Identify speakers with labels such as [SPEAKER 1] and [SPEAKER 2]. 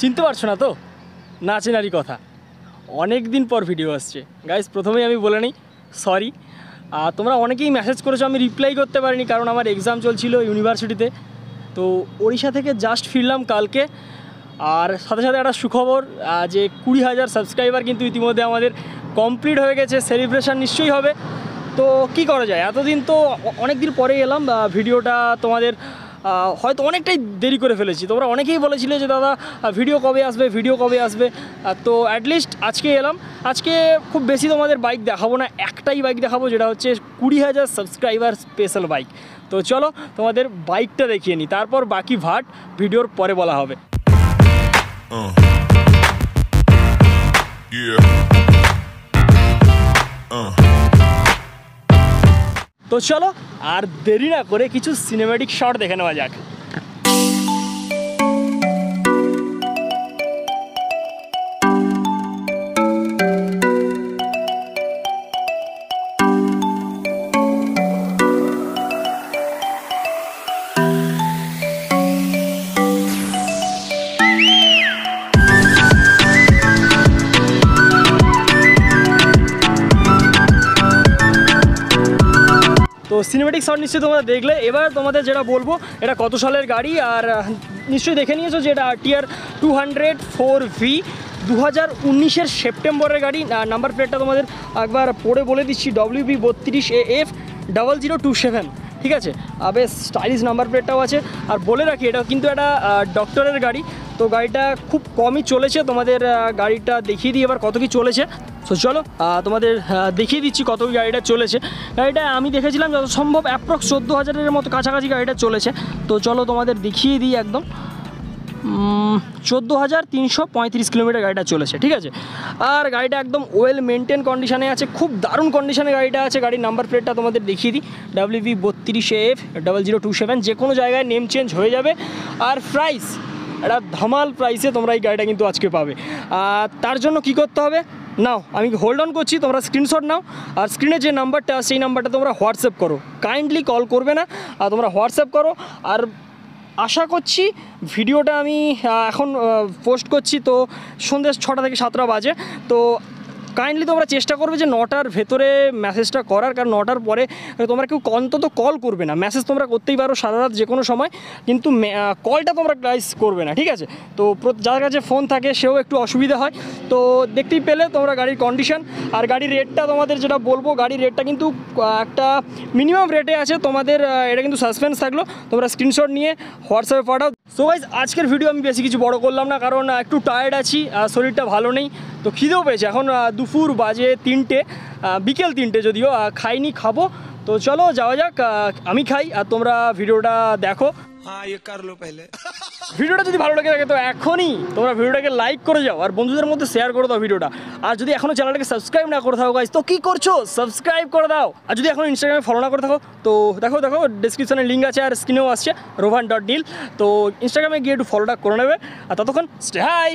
[SPEAKER 1] চিনতে পারছো না তো? না চেনারই কথা, অনেক দিন পর ভিডিও আসছে। গাইস প্রথমেই আমি বলে নিই সরি, তোমরা অনেকেই মেসেজ করেছো, আমি রিপ্লাই করতে পারিনি কারণ আমার এক্সাম চলছিল ইউনিভার্সিটিতে। তো ওড়িশা থেকে জাস্ট ফিরলাম কালকে। আর সাথে সাথে একটা সুখবর যে 20,000 সাবস্ক্রাইবার কিন্তু ইতিমধ্যে আমাদের কমপ্লিট হয়ে গেছে। সেলিব্রেশন নিশ্চয়ই হবে। তো কি করা যায়, এতদিন তো অনেক দিন পরে এলাম। ভিডিওটা তোমাদের হয়তো অনেকটাই দেরি করে ফেলেছি। তোমরা অনেকেই বলেছিলে যে দাদা ভিডিও কবে আসবে। তো অ্যাটলিস্ট আজকে এলাম। আজকে খুব বেশি তোমাদের বাইক দেখাবো না, একটাই বাইক দেখাবো, যেটা হচ্ছে 20,000 সাবস্ক্রাইবার স্পেশাল বাইক। তো চলো তোমাদের বাইকটা দেখিয়ে নিই, তারপর বাকি ভাট ভিডিওর পরে বলা হবে। তো চলো আর দেরি না করে কিছু সিনেম্যাটিক শট দেখে নেওয়া যাক। তো সিনেমেটিক শট নিশ্চয়ই তোমরা দেখলে। এবার তোমাদের যেটা বলবো, এটা কত সালের গাড়ি, আর নিশ্চয়ই দেখে নিয়েছো যে এটা RTR 204V 2019-এর সেপ্টেম্বরের গাড়ি। নাম্বার প্লেটটা তোমাদের একবার পড়ে বলে দিচ্ছি, WB32AF 0027, ঠিক আছে। বেশ স্টাইলিশ নাম্বার প্লেটটাও আছে। আর বলে রাখি এটা কিন্তু একটা ডক্টরের গাড়ি। তো গাড়িটা খুব কমই চলেছে, তোমাদের গাড়িটা দেখিয়ে দিই এবার কত কি চলেছে। তো চলো তোমাদের দেখিয়ে দিচ্ছি কত কি গাড়িটা চলেছে। গাড়িটা আমি দেখেছিলাম যত সম্ভব অ্যাপ্রক্স 14,000-এর মতো কাছাকাছি গাড়িটা চলেছে। তো চলো তোমাদের দেখিয়ে দিই একদম। 14,335 কিলোমিটার গাড়িটা চলেছে, ঠিক আছে। আর গাড়িটা একদম ওয়েল মেনটেন কন্ডিশানে আছে, খুব দারুণ কন্ডিশানে গাড়িটা আছে। গাড়ির নাম্বার প্লেটটা তোমাদের দেখিয়ে দিই, WB32AF 0027। যে কোনো জায়গায় নেম চেঞ্জ হয়ে যাবে। আর প্রাইস একটা ধামাল প্রাইসে তোমরা এই গাড়িটা কিন্তু আজকে পাবে। তার জন্য কি করতে হবে, নাও আমি হোল্ড অন করছি, তোমরা স্ক্রিনশট নাও। আর স্ক্রিনে যে নাম্বারটা সেই নাম্বারটা তোমরা হোয়াটসঅ্যাপ করো, কাইন্ডলি কল করবে না, আর তোমরা হোয়াটসঅ্যাপ করো। আর আশা করছি ভিডিওটা আমি এখন পোস্ট করছি, তো সন্ধ্যে 6টা থেকে 7টা বাজে। তো কাইন্ডলি তোমরা চেষ্টা করবে যে 9টার ভেতরে মেসেজটা করার, কারণ 9টার পরে তোমরা কেউ অন্তত কল করবে না। মেসেজ তোমরা করতেই পারো সারা রাত যে কোনো সময়, কিন্তু কলটা তোমরা গাইস করবে না, ঠিক আছে। তো যার কাছে ফোন থাকে সেও একটু অসুবিধা হয়। তো দেখতেই পেলে তোমরা গাড়ির কন্ডিশন। আর গাড়ির রেটটা তোমাদের যেটা বলবো, গাড়ির রেটটা কিন্তু একটা মিনিমাম রেটে আছে তোমাদের। এটা কিন্তু সাসপেন্স থাকলো, তোমরা স্ক্রিনশট নিয়ে হোয়াটসঅ্যাপে পাঠাও। সো গাইস আজকের ভিডিও আমি বেশি কিছু বড় করলাম না, কারণ একটু টায়ার্ড আছি, শরীরটা ভালো নেই। তো খিদেও পেয়েছে, এখন দুপুর বাজে 3টে, বিকেল 3টে, যদিও খাইনি, খাবো। তো চলো যাওয়া যাক, আমি খাই আর তোমরা ভিডিওটা দেখো।
[SPEAKER 2] হ্যাঁ ये कर लो पहले।
[SPEAKER 1] ভিডিওটা যদি ভালো লাগে তো এখনই তোমরা ভিডিওটাকে লাইক করে যাও আর বন্ধুদের মধ্যে শেয়ার করে দাও ভিডিওটা। আর যদি এখনও চ্যানেলটাকে সাবস্ক্রাইব না করে থাকো গাইস, তো কী করছো, সাবস্ক্রাইব করে দাও। আর যদি এখন ইনস্টাগ্রামে ফলো না করে থাকো তো দেখো ডিসক্রিপশনে লিঙ্ক আছে, আর স্ক্রিনেও আসছে rover.nil। তো ইনস্টাগ্রামে গিয়ে একটু ফলোটা করে নেবে। আর ততক্ষণ স্টে হাই।